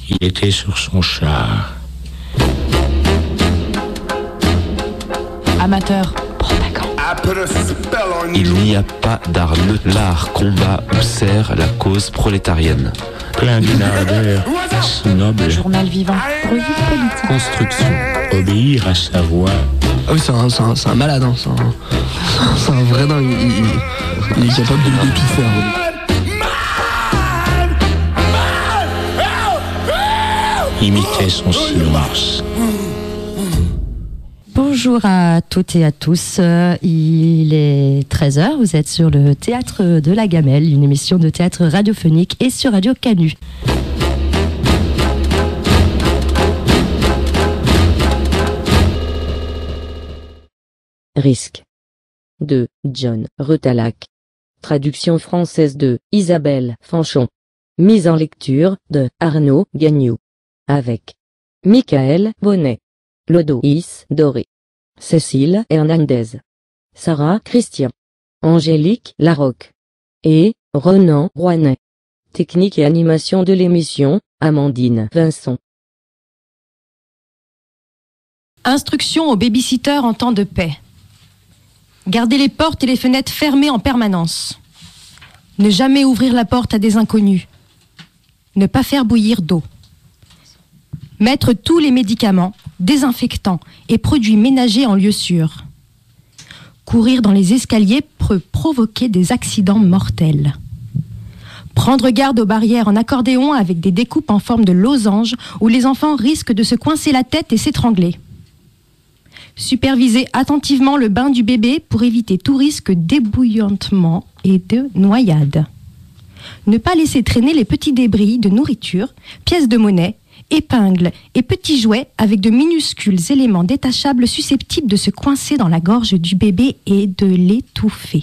Il était sur son char. Amateur, propagande. Il n'y a pas d'art neutre. L'art combat ou sert la cause prolétarienne. Plein d'une ardeur noble. Journal vivant, revue politique. Construction. Obéir à sa voix. Ah oui, c'est un malade, hein. C'est un vrai dingue. Il est capable de tout faire. Imiter son silence. Bonjour à toutes et à tous, il est 13h, vous êtes sur le Théâtre de la Gamelle, une émission de théâtre radiophonique et sur Radio Canu. Risque de John Retalac. Traduction française de Isabelle Fanchon. Mise en lecture de Arnaud Gagnou. Avec Michael Bonnet, Lodoïs Doré, Cécile Hernandez, Sarah Christian, Angélique Larocque et Renan Rouanet. Technique et animation de l'émission, Amandine Vincent. Instruction aux babysitters en temps de paix. Gardez les portes et les fenêtres fermées en permanence. Ne jamais ouvrir la porte à des inconnus. Ne pas faire bouillir d'eau. Mettre tous les médicaments, désinfectants et produits ménagers en lieu sûr. Courir dans les escaliers peut provoquer des accidents mortels. Prendre garde aux barrières en accordéon avec des découpes en forme de losange où les enfants risquent de se coincer la tête et s'étrangler. Superviser attentivement le bain du bébé pour éviter tout risque d'ébouillantement et de noyade. Ne pas laisser traîner les petits débris de nourriture, pièces de monnaie, épingles et petits jouets avec de minuscules éléments détachables susceptibles de se coincer dans la gorge du bébé et de l'étouffer.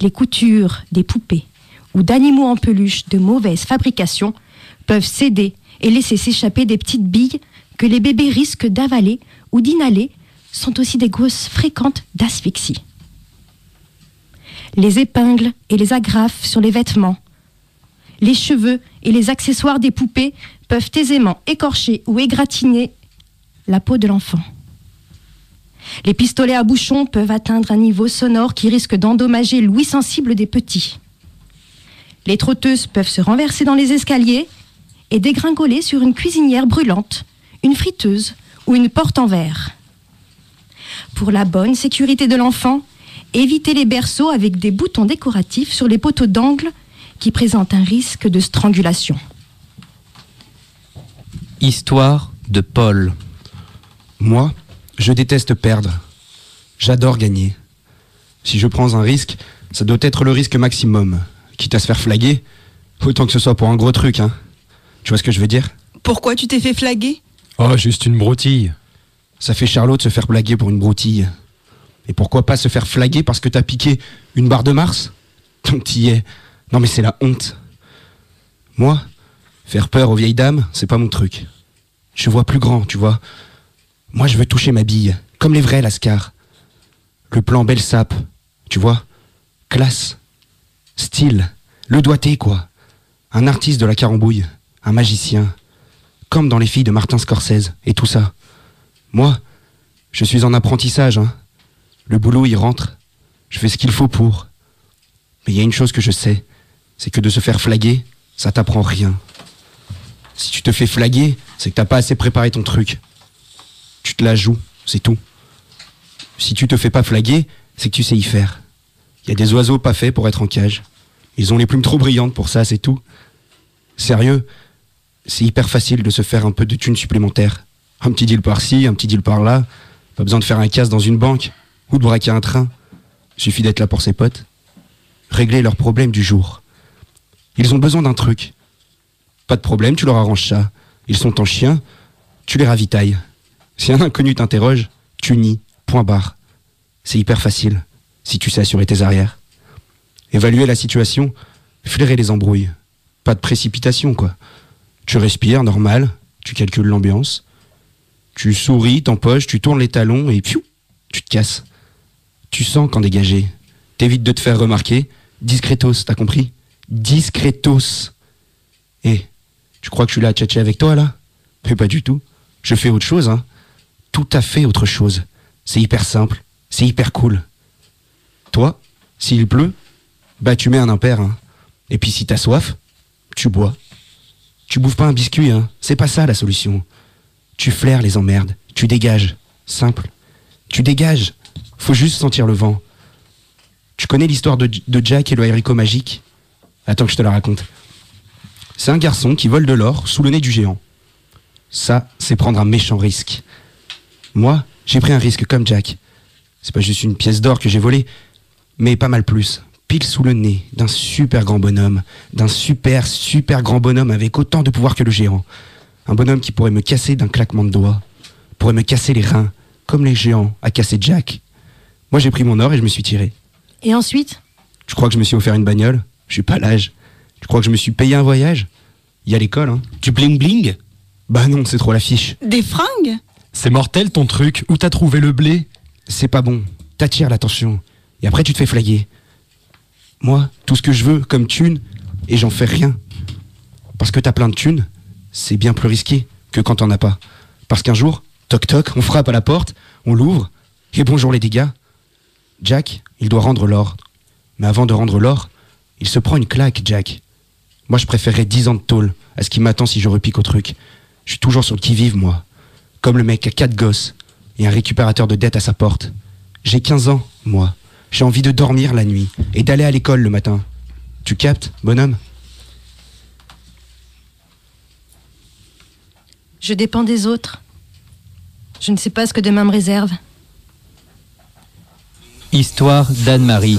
Les coutures des poupées ou d'animaux en peluche de mauvaise fabrication peuvent céder et laisser s'échapper des petites billes que les bébés risquent d'avaler ou d'inhaler, sont aussi des causes fréquentes d'asphyxie. Les épingles et les agrafes sur les vêtements, les cheveux et les accessoires des poupées peuvent aisément écorcher ou égratigner la peau de l'enfant. Les pistolets à bouchon peuvent atteindre un niveau sonore qui risque d'endommager l'ouïe sensible des petits. Les trotteuses peuvent se renverser dans les escaliers et dégringoler sur une cuisinière brûlante, une friteuse ou une porte en verre. Pour la bonne sécurité de l'enfant, évitez les berceaux avec des boutons décoratifs sur les poteaux d'angle qui présentent un risque de strangulation. Histoire de Paul. Moi, je déteste perdre. J'adore gagner. Si je prends un risque, ça doit être le risque maximum. Quitte à se faire flaguer, autant que ce soit pour un gros truc, hein. Tu vois ce que je veux dire ? Pourquoi tu t'es fait flaguer ? Oh, juste une broutille. Ça fait Charlot de se faire blaguer pour une broutille. Et pourquoi pas se faire flaguer parce que t'as piqué une barre de Mars ? Donc t'y es. Non mais c'est la honte. Moi, faire peur aux vieilles dames, c'est pas mon truc. Je vois plus grand, tu vois. Moi je veux toucher ma bille, comme les vrais Lascar. Le plan belle sape, tu vois. Classe. Style. Le doigté quoi. Un artiste de la carambouille. Un magicien. Comme dans les filles de Martin Scorsese et tout ça. Moi, je suis en apprentissage, hein. Le boulot il rentre. Je fais ce qu'il faut pour. Mais il y a une chose que je sais. C'est que de se faire flaguer, ça t'apprend rien. Si tu te fais flaguer, c'est que t'as pas assez préparé ton truc. Tu te la joues, c'est tout. Si tu te fais pas flaguer, c'est que tu sais y faire. Il y a des oiseaux pas faits pour être en cage. Ils ont les plumes trop brillantes pour ça, c'est tout. Sérieux, c'est hyper facile de se faire un peu de thunes supplémentaires. Un petit deal par-ci, un petit deal par-là. Pas besoin de faire un casse dans une banque ou de braquer un train. Suffit d'être là pour ses potes. Régler leurs problèmes du jour. Ils ont besoin d'un truc. Pas de problème, tu leur arranges ça. Ils sont en chien, tu les ravitailles. Si un inconnu t'interroge, tu nies, point barre. C'est hyper facile, si tu sais assurer tes arrières. Évaluer la situation, flairer les embrouilles. Pas de précipitation, quoi. Tu respires, normal, tu calcules l'ambiance. Tu souris, t'empoches, tu tournes les talons et piou, tu te casses. Tu sens qu'en dégager. T'évites de te faire remarquer. Discretos, t'as compris ? Discretos. Tu crois que je suis là à tchatcher avec toi, là? Mais pas du tout. Je fais autre chose, hein. Tout à fait autre chose. C'est hyper simple. C'est hyper cool. Toi, s'il pleut, bah tu mets un impair, hein. Et puis si t'as soif, tu bois. Tu bouffes pas un biscuit, hein. C'est pas ça la solution. Tu flaires les emmerdes. Tu dégages. Simple. Tu dégages. Faut juste sentir le vent. Tu connais l'histoire de Jack et le haricot magique? Attends que je te la raconte. C'est un garçon qui vole de l'or sous le nez du géant. Ça, c'est prendre un méchant risque. Moi, j'ai pris un risque comme Jack. C'est pas juste une pièce d'or que j'ai volée, mais pas mal plus. Pile sous le nez d'un super grand bonhomme. D'un super grand bonhomme avec autant de pouvoir que le géant. Un bonhomme qui pourrait me casser d'un claquement de doigts. Pourrait me casser les reins, comme les géants a cassé Jack. Moi, j'ai pris mon or et je me suis tiré. Et ensuite? Tu crois que je me suis offert une bagnole? Je suis pas l'âge. Tu crois que je me suis payé un voyage? Il y a l'école, hein. Tu bling bling? Bah non, c'est trop l'affiche. Des fringues? C'est mortel ton truc, où t'as trouvé le blé? C'est pas bon, t'attires l'attention. Et après tu te fais flaguer. Moi, tout ce que je veux, comme thune, et j'en fais rien. Parce que t'as plein de thunes, c'est bien plus risqué que quand t'en as pas. Parce qu'un jour, toc toc, on frappe à la porte, on l'ouvre, et bonjour les dégâts. Jack, il doit rendre l'or. Mais avant de rendre l'or, il se prend une claque, Jack. Moi, je préférerais 10 ans de tôle à ce qui m'attend si je repique au truc. Je suis toujours sur le qui-vive, moi. Comme le mec à 4 gosses et un récupérateur de dettes à sa porte. J'ai 15 ans, moi. J'ai envie de dormir la nuit et d'aller à l'école le matin. Tu captes, bonhomme? Je dépends des autres. Je ne sais pas ce que demain me réserve. Histoire d'Anne-Marie.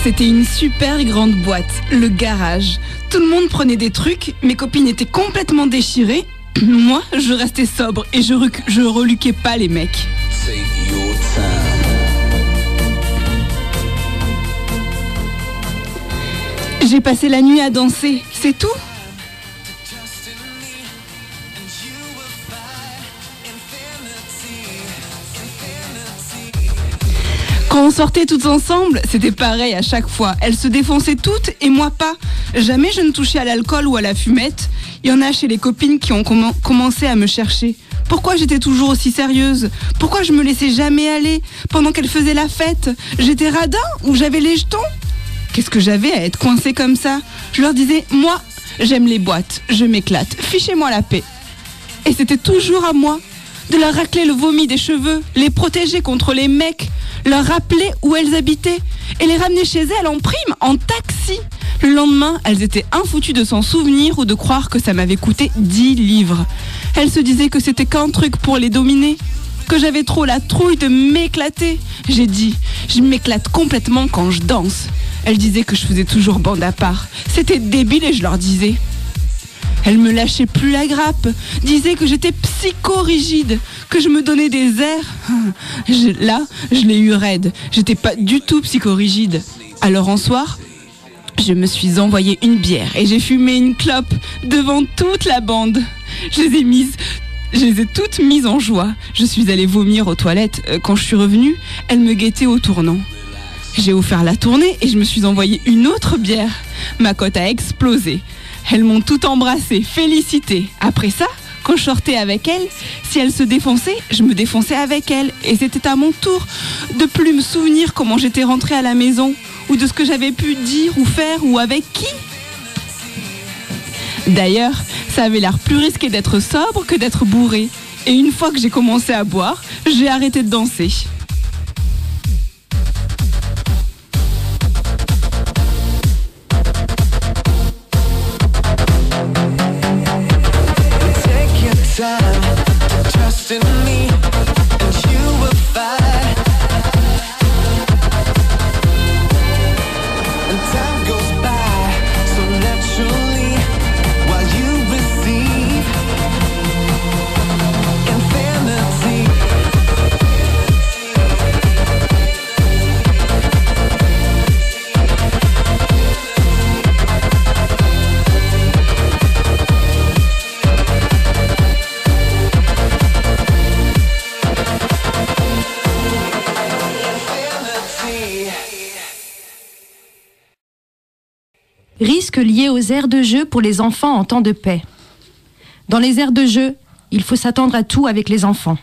C'était une super grande boîte, le garage. Tout le monde prenait des trucs, mes copines étaient complètement déchirées. Moi, je restais sobre et je reluquais pas les mecs. J'ai passé la nuit à danser, c'est tout. Quand on sortait toutes ensemble, c'était pareil à chaque fois. Elles se défonçaient toutes et moi pas. Jamais je ne touchais à l'alcool ou à la fumette. Il y en a chez les copines qui ont commencé à me chercher. Pourquoi j'étais toujours aussi sérieuse? Pourquoi je me laissais jamais aller pendant qu'elles faisaient la fête? J'étais radin ou j'avais les jetons? Qu'est-ce que j'avais à être coincée comme ça? Je leur disais, moi, j'aime les boîtes, je m'éclate, fichez-moi la paix. Et c'était toujours à moi de leur racler le vomi des cheveux, les protéger contre les mecs, leur rappeler où elles habitaient et les ramener chez elles en prime, en taxi. Le lendemain, elles étaient infoutues de s'en souvenir ou de croire que ça m'avait coûté 10 livres. Elles se disaient que c'était qu'un truc pour les dominer, que j'avais trop la trouille de m'éclater. J'ai dit, je m'éclate complètement quand je danse. Elles disaient que je faisais toujours bande à part. C'était débile et je leur disais. Elle me lâchait plus la grappe, disait que j'étais psychorigide, que je me donnais des airs. Là, je l'ai eu raide. J'étais pas du tout psychorigide. Alors un soir, je me suis envoyé une bière et j'ai fumé une clope devant toute la bande. Je les ai toutes mises en joie. Je suis allée vomir aux toilettes. Quand je suis revenue, elles me guettaient au tournant. J'ai offert la tournée et je me suis envoyé une autre bière. Ma cote a explosé. Elles m'ont tout embrassée, félicité. Après ça, quand je sortais avec elles, si elles se défonçaient, je me défonçais avec elles. Et c'était à mon tour de plus me souvenir comment j'étais rentrée à la maison, ou de ce que j'avais pu dire ou faire, ou avec qui. D'ailleurs, ça avait l'air plus risqué d'être sobre que d'être bourré. Et une fois que j'ai commencé à boire, j'ai arrêté de danser. Trust in me, and you will find. And time goes by so naturally while you receive infinity. Risques liés aux aires de jeu pour les enfants en temps de paix. Dans les aires de jeu, il faut s'attendre à tout avec les enfants.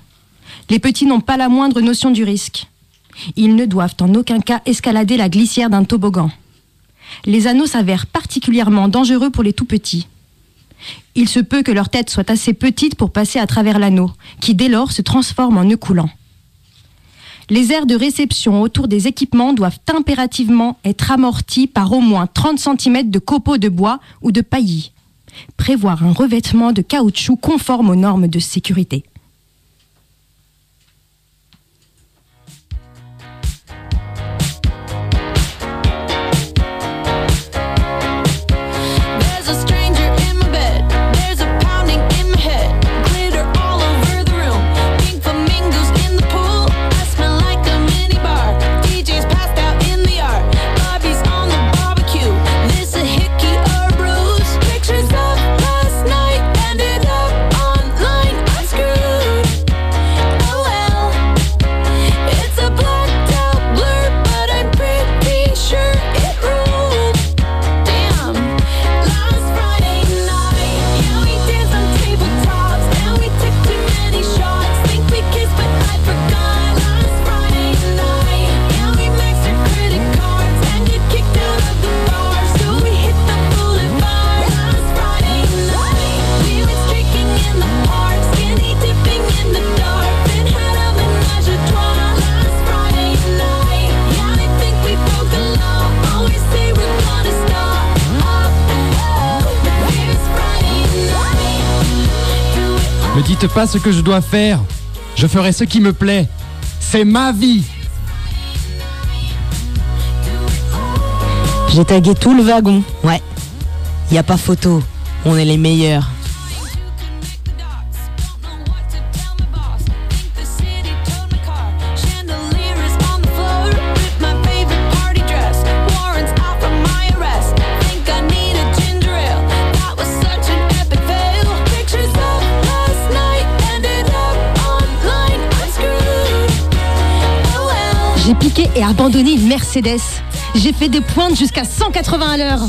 Les petits n'ont pas la moindre notion du risque. Ils ne doivent en aucun cas escalader la glissière d'un toboggan. Les anneaux s'avèrent particulièrement dangereux pour les tout-petits. Il se peut que leur tête soit assez petite pour passer à travers l'anneau, qui dès lors se transforme en nœud coulant. Les aires de réception autour des équipements doivent impérativement être amorties par au moins 30 cm de copeaux de bois ou de paillis. Prévoir un revêtement de caoutchouc conforme aux normes de sécurité. Me dites pas ce que je dois faire. Je ferai ce qui me plaît. C'est ma vie. J'ai tagué tout le wagon. Ouais. Y a pas photo. On est les meilleurs. J'ai piqué et abandonné une Mercedes. J'ai fait des pointes jusqu'à 180 à l'heure.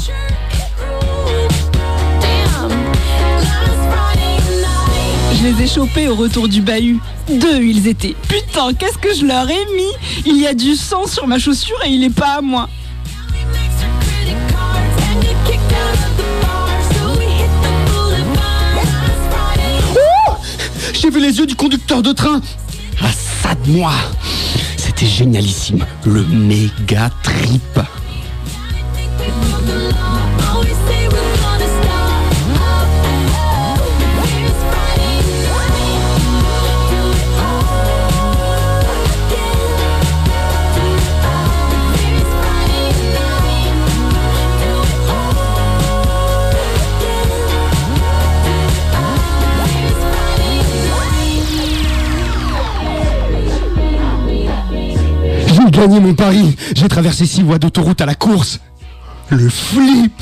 Je les ai chopés au retour du bahut. 2 ils étaient. Putain, qu'est-ce que je leur ai mis? Il y a du sang sur ma chaussure et il est pas à moi. Oh, j'ai vu les yeux du conducteur de train. Ah, ça de moi. C'était génialissime. Le méga trip. J'ai gagné mon pari. J'ai traversé 6 voies d'autoroute à la course. Le flip.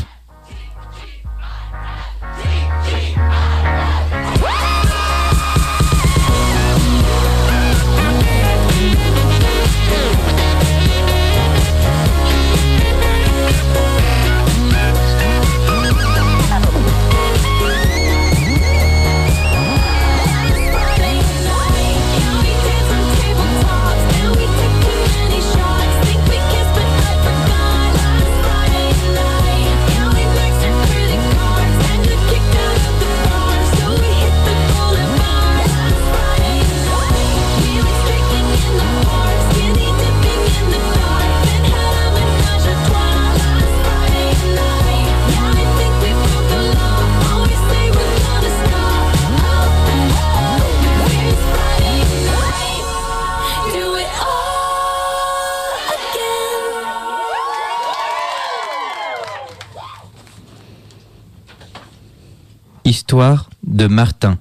Histoire de Martin.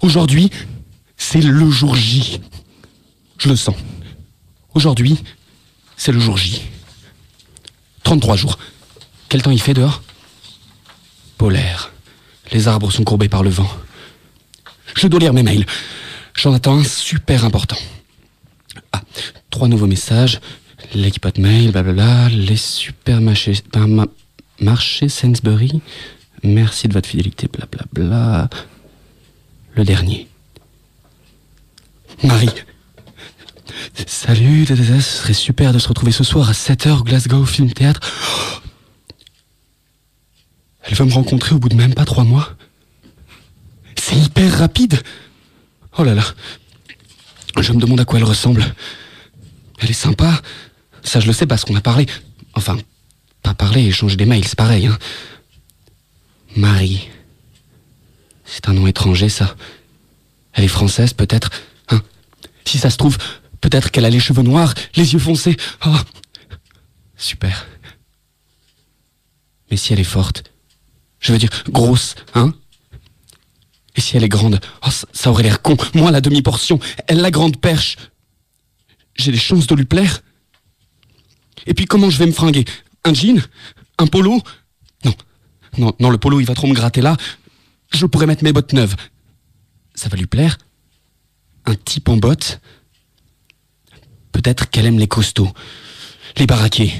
Aujourd'hui, c'est le jour J. Je le sens. Aujourd'hui, c'est le jour J. 33 jours. Quel temps il fait dehors? Polaire. Les arbres sont courbés par le vent. Je dois lire mes mails. J'en attends un super important. Ah, 3 nouveaux messages. L'équipe Hotmail, blablabla. Les supermarchés Sainsbury. Merci de votre fidélité, blablabla. Le dernier. Marie. Salut, ce serait super de se retrouver ce soir à 7h au Glasgow Film Théâtre. Elle veut me rencontrer au bout de même pas 3 mois. C'est hyper rapide. Oh là là. Je me demande à quoi elle ressemble. Elle est sympa. Ça, je le sais parce qu'on a parlé. Enfin, pas parlé, échanger des mails, c'est pareil. Hein. Marie. C'est un nom étranger, ça. Elle est française, peut-être. Hein. Si ça se trouve, peut-être qu'elle a les cheveux noirs, les yeux foncés. Oh. Super. Mais si elle est forte, je veux dire grosse, hein? Et si elle est grande, oh, ça aurait l'air con. Moi, la demi-portion, elle la grande perche. J'ai des chances de lui plaire. Et puis comment je vais me fringuer? Un jean? Un polo? Non, le polo, il va trop me gratter là. Je pourrais mettre mes bottes neuves. Ça va lui plaire? Un type en bottes? Peut-être qu'elle aime les costauds, les baraqués,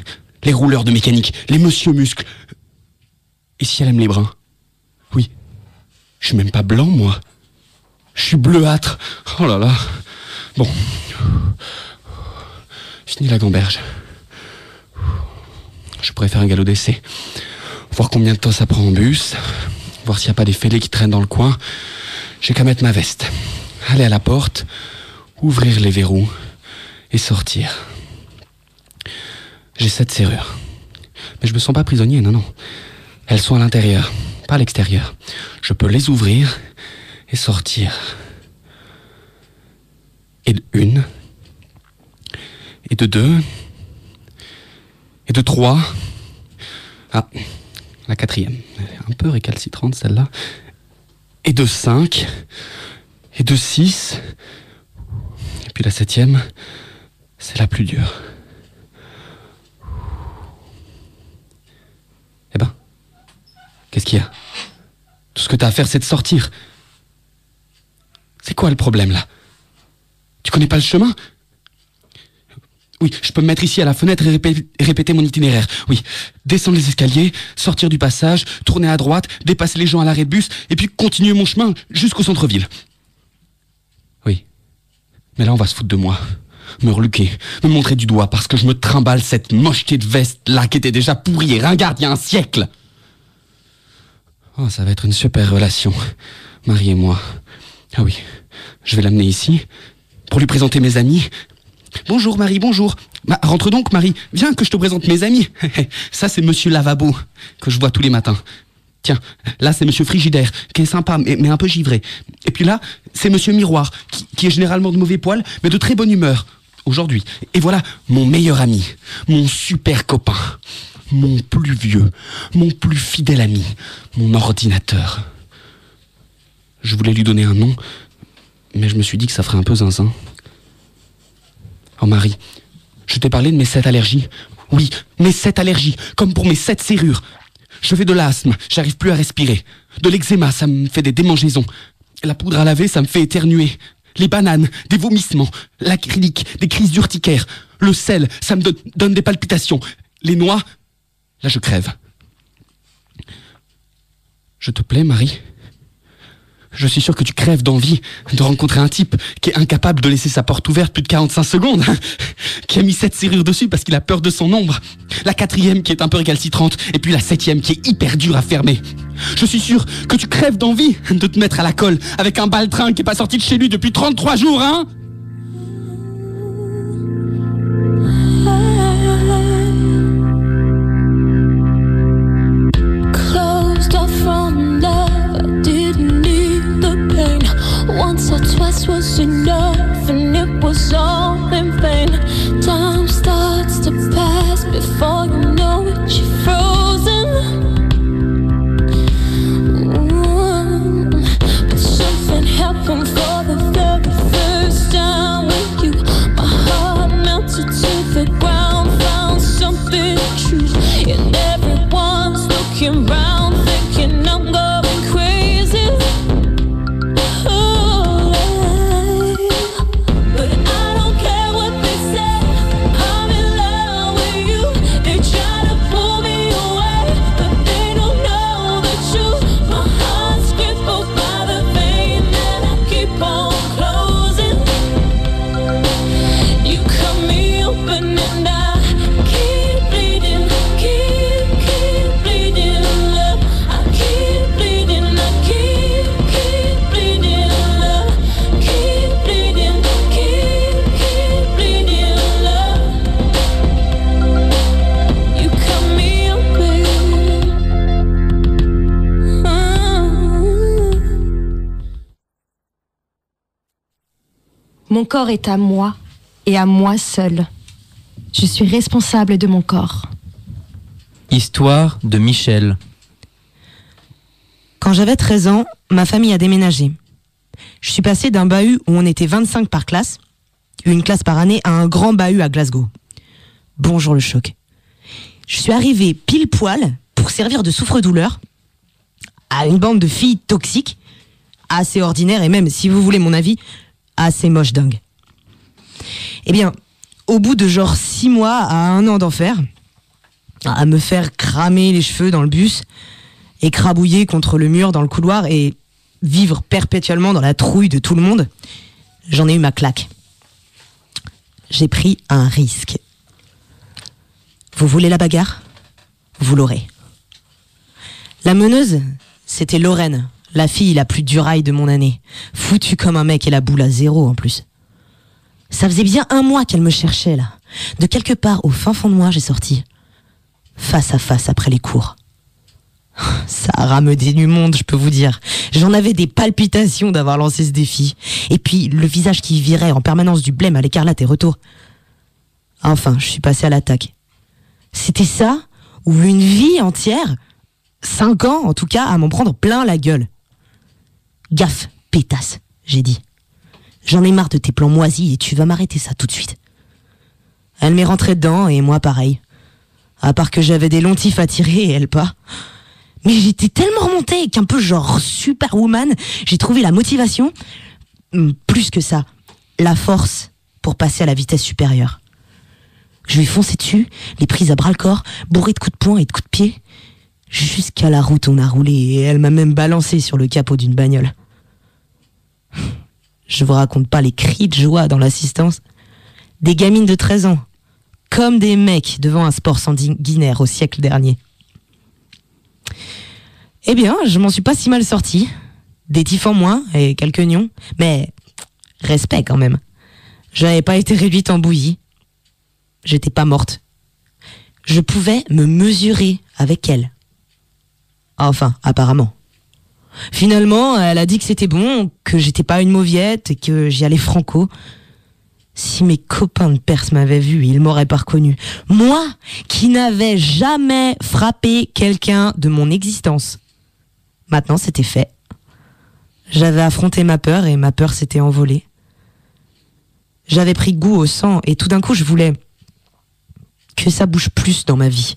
les rouleurs de mécanique, les monsieur muscles. Et si elle aime les bruns? Oui. Je suis même pas blanc, moi. Je suis bleuâtre. Oh là là. Bon. Fini la gamberge. Je pourrais faire un galop d'essai. Voir combien de temps ça prend en bus. Voir s'il n'y a pas des fêlés qui traînent dans le coin. J'ai qu'à mettre ma veste. Aller à la porte. Ouvrir les verrous. Et sortir. J'ai 7 serrures. Mais je me sens pas prisonnier, non. Elles sont à l'intérieur, pas à l'extérieur. Je peux les ouvrir et sortir. Et de 1, et de 2, et de 3. Ah, la 4e. Elle est un peu récalcitrante, celle-là. Et de 5, et de 6. Et puis la 7e, c'est la plus dure. Eh ben, qu'est-ce qu'il y a? Tout ce que t'as à faire, c'est de sortir. C'est quoi le problème, là? Tu connais pas le chemin? Oui, je peux me mettre ici à la fenêtre et répéter mon itinéraire. Oui, descendre les escaliers, sortir du passage, tourner à droite, dépasser les gens à l'arrêt de bus, et puis continuer mon chemin jusqu'au centre-ville. Oui, mais là on va se foutre de moi. Me reluquer, me montrer du doigt parce que je me trimballe cette mocheté de veste-là qui était déjà pourrie et ringarde il y a un siècle. Oh, ça va être une super relation, Marie et moi. Ah oui, je vais l'amener ici pour lui présenter mes amis. Bonjour Marie, bonjour. Bah, rentre donc Marie, viens que je te présente mes amis. Ça c'est Monsieur Lavabo, que je vois tous les matins. Tiens, là c'est Monsieur Frigidaire, qui est sympa, mais un peu givré. Et puis là, c'est Monsieur Miroir, qui est généralement de mauvais poil, mais de très bonne humeur, aujourd'hui. Et voilà, mon meilleur ami, mon super copain, mon plus vieux, mon plus fidèle ami, mon ordinateur. Je voulais lui donner un nom, mais je me suis dit que ça ferait un peu zinzin. Oh Marie, je t'ai parlé de mes 7 allergies. Oui, mes 7 allergies, comme pour mes 7 serrures. Je fais de l'asthme, j'arrive plus à respirer. De l'eczéma, ça me fait des démangeaisons. La poudre à laver, ça me fait éternuer. Les bananes, des vomissements. L'acrylique, des crises d'urticaire. Le sel, ça me donne des palpitations. Les noix, là je crève. Je te plais, Marie ? Je suis sûr que tu crèves d'envie de rencontrer un type qui est incapable de laisser sa porte ouverte plus de 45 secondes, qui a mis 7 serrures dessus parce qu'il a peur de son ombre, la 4e qui est un peu récalcitrante, et puis la 7e qui est hyper dure à fermer. Je suis sûr que tu crèves d'envie de te mettre à la colle avec un baltringue qui est pas sorti de chez lui depuis 33 jours, hein ? Once or twice was enough, and it was all in vain. Time starts to pass before you know it, you're frozen. But something happened for the very first time. Mon corps est à moi et à moi seul. Je suis responsable de mon corps. Histoire de Michel. Quand j'avais 13 ans, ma famille a déménagé. Je suis passée d'un bahut où on était 25 par classe, une classe par année, à un grand bahut à Glasgow. Bonjour le choc. Je suis arrivée pile poil pour servir de souffre-douleur à une bande de filles toxiques, assez ordinaires et même, si vous voulez mon avis, assez moches dingues. Eh bien, au bout de genre 6 mois à 1 an d'enfer, à me faire cramer les cheveux dans le bus, écrabouiller contre le mur dans le couloir et vivre perpétuellement dans la trouille de tout le monde, j'en ai eu ma claque. J'ai pris un risque. Vous voulez la bagarre ? Vous l'aurez. La meneuse, c'était Lorraine, la fille la plus duraille de mon année, foutue comme un mec et la boule à 0 en plus. Ça faisait bien 1 mois qu'elle me cherchait là. De quelque part au fin fond de moi, j'ai sorti. Face à face après les cours. Ça a rameudé du monde, je peux vous dire. J'en avais des palpitations d'avoir lancé ce défi. Et puis, le visage qui virait en permanence du blême à l'écarlate et retour. Enfin, je suis passée à l'attaque. C'était ça, ou une vie entière, 5 ans en tout cas, à m'en prendre plein la gueule. Gaffe, pétasse, j'ai dit. J'en ai marre de tes plans moisis et tu vas m'arrêter ça tout de suite. Elle m'est rentrée dedans et moi pareil. À part que j'avais des longs tifs à tirer et elle pas. Mais j'étais tellement remontée qu'un peu genre superwoman, j'ai trouvé la motivation, plus que ça, la force pour passer à la vitesse supérieure. Je lui ai foncé dessus, les prises à bras-le-corps, bourré de coups de poing et de coups de pied. Jusqu'à la route on a roulé et elle m'a même balancé sur le capot d'une bagnole. Je vous raconte pas les cris de joie dans l'assistance. Des gamines de 13 ans, comme des mecs devant un sport sanguinaire au siècle dernier. Eh bien, je m'en suis pas si mal sortie. Des tifs en moins et quelques nions, mais respect quand même. J'avais pas été réduite en bouillie. J'étais pas morte. Je pouvais me mesurer avec elle. Enfin, apparemment. Finalement, elle a dit que c'était bon, que j'étais pas une mauviette et que j'y allais franco. Si mes copains de Perse m'avaient vu, ils m'auraient pas reconnu. Moi, qui n'avais jamais frappé quelqu'un de mon existence. Maintenant, c'était fait. J'avais affronté ma peur et ma peur s'était envolée. J'avais pris goût au sang et tout d'un coup, je voulais que ça bouge plus dans ma vie.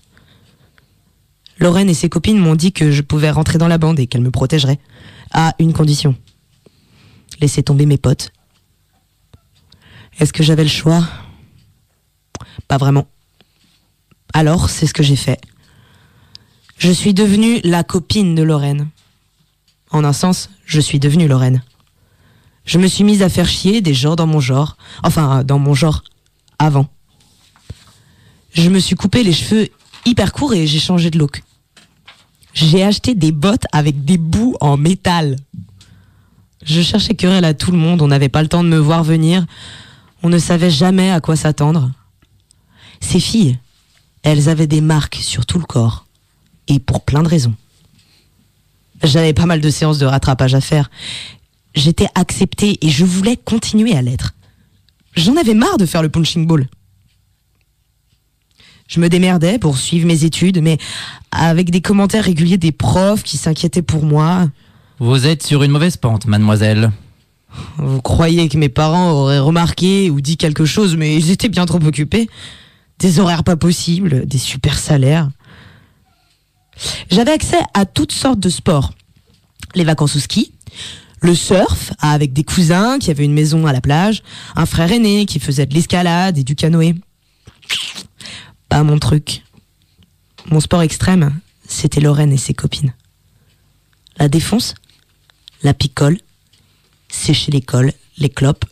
Lorraine et ses copines m'ont dit que je pouvais rentrer dans la bande et qu'elles me protégeraient. À une condition. Laisser tomber mes potes. Est-ce que j'avais le choix ? Pas vraiment. Alors, c'est ce que j'ai fait. Je suis devenue la copine de Lorraine. En un sens, je suis devenue Lorraine. Je me suis mise à faire chier des gens dans mon genre. Enfin, dans mon genre avant. Je me suis coupé les cheveux hyper courts et j'ai changé de look. J'ai acheté des bottes avec des bouts en métal. Je cherchais querelle à tout le monde, on n'avait pas le temps de me voir venir. On ne savait jamais à quoi s'attendre. Ces filles, elles avaient des marques sur tout le corps. Et pour plein de raisons. J'avais pas mal de séances de rattrapage à faire. J'étais acceptée et je voulais continuer à l'être. J'en avais marre de faire le punching ball. Je me démerdais pour suivre mes études, mais avec des commentaires réguliers des profs qui s'inquiétaient pour moi. Vous êtes sur une mauvaise pente, mademoiselle. Vous croyez que mes parents auraient remarqué ou dit quelque chose, mais ils étaient bien trop occupés. Des horaires pas possibles, des super salaires. J'avais accès à toutes sortes de sports. Les vacances au ski, le surf avec des cousins qui avaient une maison à la plage, un frère aîné qui faisait de l'escalade et du canoë. Pas mon truc. Mon sport extrême, c'était Lorraine et ses copines. La défonce, la picole, sécher l'école, les clopes,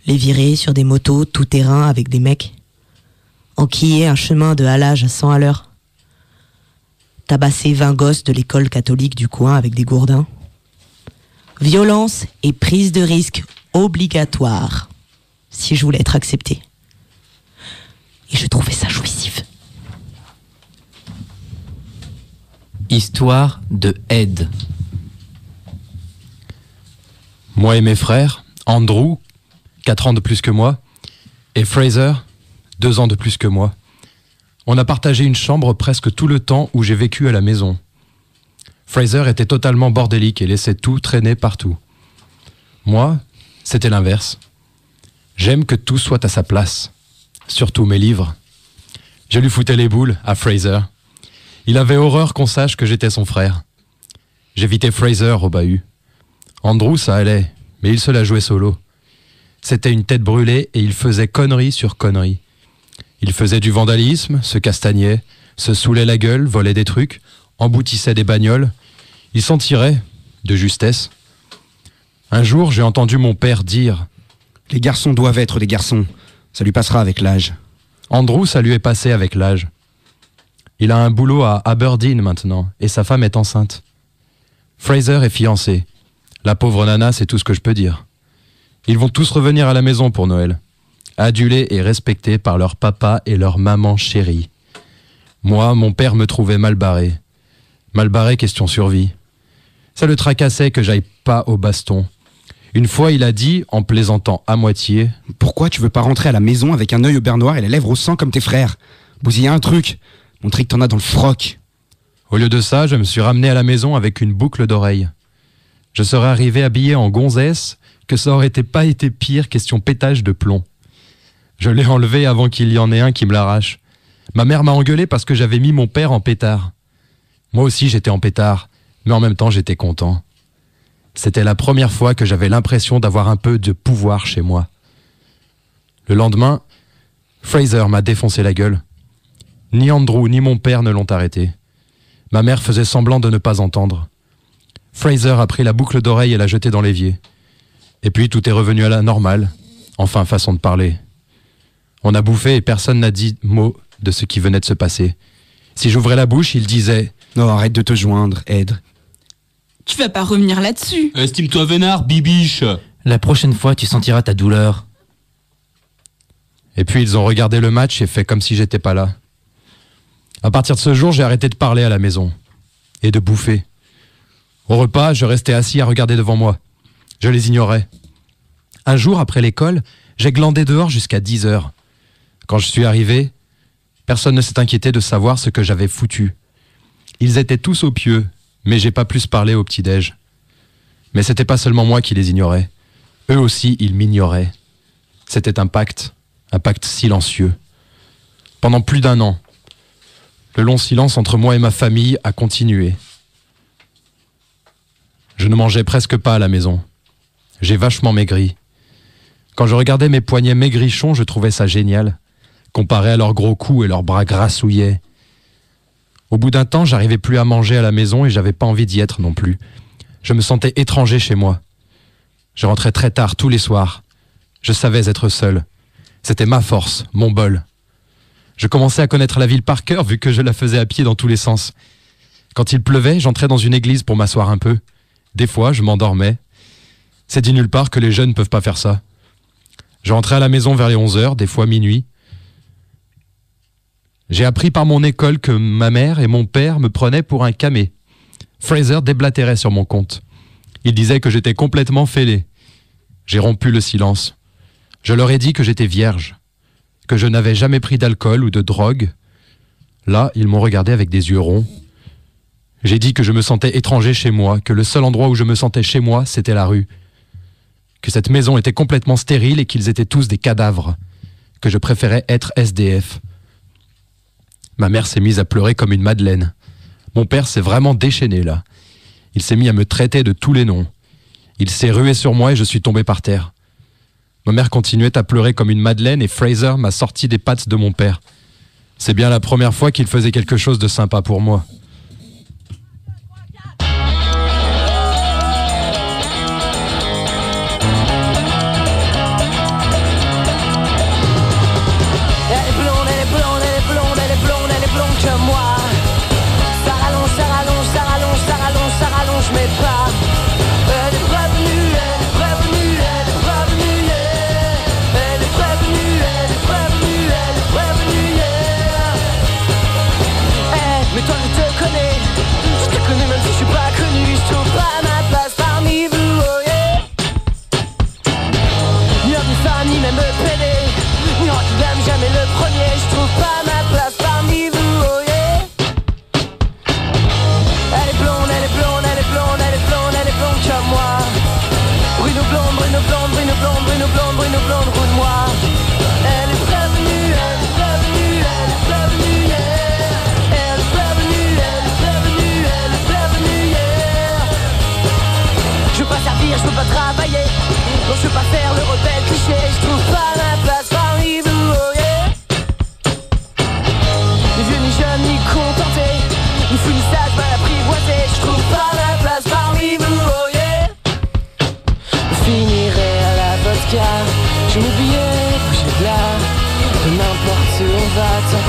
les virer sur des motos tout terrain avec des mecs, enquiller un chemin de halage à 100 à l'heure, tabasser 20 gosses de l'école catholique du coin avec des gourdins. Violence et prise de risque obligatoire, si je voulais être acceptée. Et je trouvais ça jouissif. Histoire de Ed. Moi et mes frères, Andrew, 4 ans de plus que moi, et Fraser, 2 ans de plus que moi. On a partagé une chambre presque tout le temps où j'ai vécu à la maison. Fraser était totalement bordélique et laissait tout traîner partout. Moi, c'était l'inverse. J'aime que tout soit à sa place, surtout mes livres. Je lui foutais les boules à Fraser. Il avait horreur qu'on sache que j'étais son frère. J'évitais Fraser au bahut. Andrew, ça allait, mais il se la jouait solo. C'était une tête brûlée et il faisait connerie sur connerie. Il faisait du vandalisme, se castagnait, se saoulait la gueule, volait des trucs, emboutissait des bagnoles. Il s'en tirait, de justesse. Un jour, j'ai entendu mon père dire « Les garçons doivent être des garçons, ça lui passera avec l'âge. » Andrew, ça lui est passé avec l'âge. Il a un boulot à Aberdeen maintenant, et sa femme est enceinte. Fraser est fiancé. La pauvre nana, c'est tout ce que je peux dire. Ils vont tous revenir à la maison pour Noël, adulés et respectés par leur papa et leur maman chérie. Moi, mon père me trouvait mal barré. Mal barré, question survie. Ça le tracassait que j'aille pas au baston. Une fois, il a dit, en plaisantant à moitié, « Pourquoi tu veux pas rentrer à la maison avec un œil au beurre noir et les lèvres au sang comme tes frères? Bousiller un truc, montrer que t'en as dans le froc. » Au lieu de ça, je me suis ramené à la maison avec une boucle d'oreille. Je serais arrivé habillé en gonzesse, que ça aurait pas été pire, question pétage de plomb. Je l'ai enlevé avant qu'il y en ait un qui me l'arrache. Ma mère m'a engueulé parce que j'avais mis mon père en pétard. Moi aussi j'étais en pétard, mais en même temps j'étais content. C'était la première fois que j'avais l'impression d'avoir un peu de pouvoir chez moi. Le lendemain, Fraser m'a défoncé la gueule. Ni Andrew ni mon père ne l'ont arrêté. Ma mère faisait semblant de ne pas entendre. Fraser a pris la boucle d'oreille et l'a jetée dans l'évier. Et puis tout est revenu à la normale, enfin façon de parler. On a bouffé et personne n'a dit mot de ce qui venait de se passer. Si j'ouvrais la bouche, il disait « Non, arrête de te joindre, Ed. » Tu vas pas revenir là-dessus. Estime-toi vénard, bibiche. La prochaine fois, tu sentiras ta douleur. Et puis ils ont regardé le match et fait comme si j'étais pas là. À partir de ce jour, j'ai arrêté de parler à la maison. Et de bouffer. Au repas, je restais assis à regarder devant moi. Je les ignorais. Un jour, après l'école, j'ai glandé dehors jusqu'à 10 heures. Quand je suis arrivé, personne ne s'est inquiété de savoir ce que j'avais foutu. Ils étaient tous au pieu, mais j'ai pas plus parlé au petit-déj. Mais c'était pas seulement moi qui les ignorais. Eux aussi, ils m'ignoraient. C'était un pacte silencieux. Pendant plus d'1 an, le long silence entre moi et ma famille a continué. Je ne mangeais presque pas à la maison. J'ai vachement maigri. Quand je regardais mes poignets maigrichons, je trouvais ça génial, comparé à leurs gros coups et leurs bras grassouillets. Au bout d'un temps, j'arrivais plus à manger à la maison et j'avais pas envie d'y être non plus. Je me sentais étranger chez moi. Je rentrais très tard tous les soirs. Je savais être seul. C'était ma force, mon bol. Je commençais à connaître la ville par cœur vu que je la faisais à pied dans tous les sens. Quand il pleuvait, j'entrais dans une église pour m'asseoir un peu. Des fois, je m'endormais. C'est dit nulle part que les jeunes ne peuvent pas faire ça. Je rentrais à la maison vers les 11h, des fois minuit. J'ai appris par mon école que ma mère et mon père me prenaient pour un camé. Fraser déblatérait sur mon compte. Il disait que j'étais complètement fêlé. J'ai rompu le silence. Je leur ai dit que j'étais vierge, que je n'avais jamais pris d'alcool ou de drogue. Là, ils m'ont regardé avec des yeux ronds. J'ai dit que je me sentais étranger chez moi, que le seul endroit où je me sentais chez moi, c'était la rue. Que cette maison était complètement stérile et qu'ils étaient tous des cadavres. Que je préférais être SDF. Ma mère s'est mise à pleurer comme une madeleine. Mon père s'est vraiment déchaîné là. Il s'est mis à me traiter de tous les noms. Il s'est rué sur moi et je suis tombé par terre. Ma mère continuait à pleurer comme une madeleine et Fraser m'a sorti des pattes de mon père. C'est bien la première fois qu'il faisait quelque chose de sympa pour moi. Mais toi je te